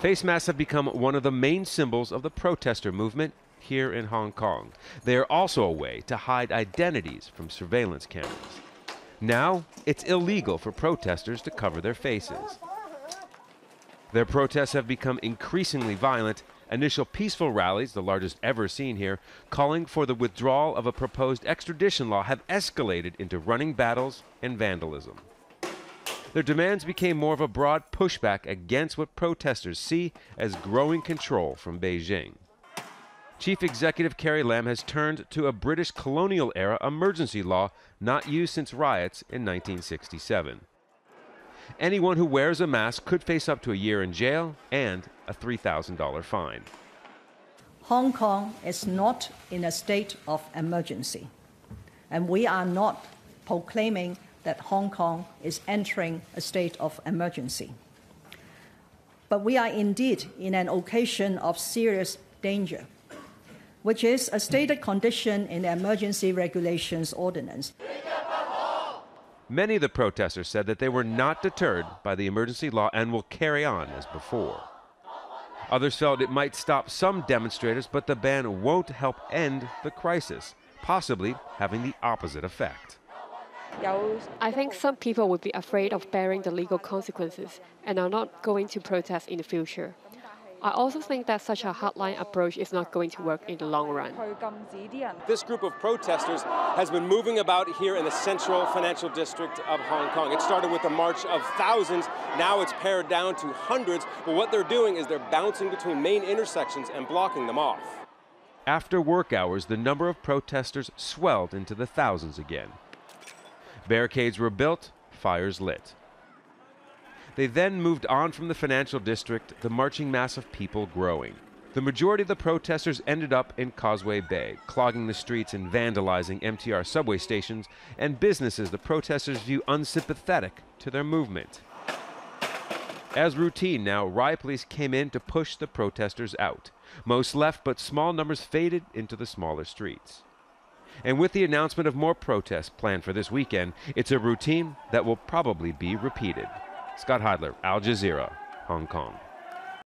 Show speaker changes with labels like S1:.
S1: Face masks have become one of the main symbols of the protester movement here in Hong Kong. They are also a way to hide identities from surveillance cameras. Now, it's illegal for protesters to cover their faces. Their protests have become increasingly violent. Initial peaceful rallies, the largest ever seen here, calling for the withdrawal of a proposed extradition law, have escalated into running battles and vandalism. Their demands became more of a broad pushback against what protesters see as growing control from Beijing. Chief Executive Carrie Lam has turned to a British colonial-era emergency law not used since riots in 1967. Anyone who wears a mask could face up to a year in jail and a $3,000 fine.
S2: Hong Kong is not in a state of emergency, and we are not proclaiming that Hong Kong is entering a state of emergency. But we are indeed in an occasion of serious danger, which is a stated condition in the Emergency Regulations Ordinance.
S1: Many of the protesters said that they were not deterred by the emergency law and will carry on as before. Others felt it might stop some demonstrators, but the ban won't help end the crisis, possibly having the opposite effect.
S3: I think some people would be afraid of bearing the legal consequences and are not going to protest in the future. I also think that such a hardline approach is not going to work in the long run.
S4: This group of protesters has been moving about here in the central financial district of Hong Kong. It started with a march of thousands. Now it's pared down to hundreds. But what they're doing is they're bouncing between main intersections and blocking them off.
S1: After work hours, the number of protesters swelled into the thousands again. Barricades were built, fires lit. They then moved on from the financial district, the marching mass of people growing. The majority of the protesters ended up in Causeway Bay, clogging the streets and vandalizing MTR subway stations and businesses the protesters view unsympathetic to their movement. As routine now, riot police came in to push the protesters out. Most left, but small numbers faded into the smaller streets. And with the announcement of more protests planned for this weekend, it's a routine that will probably be repeated. Scott Heidler, Al Jazeera, Hong Kong.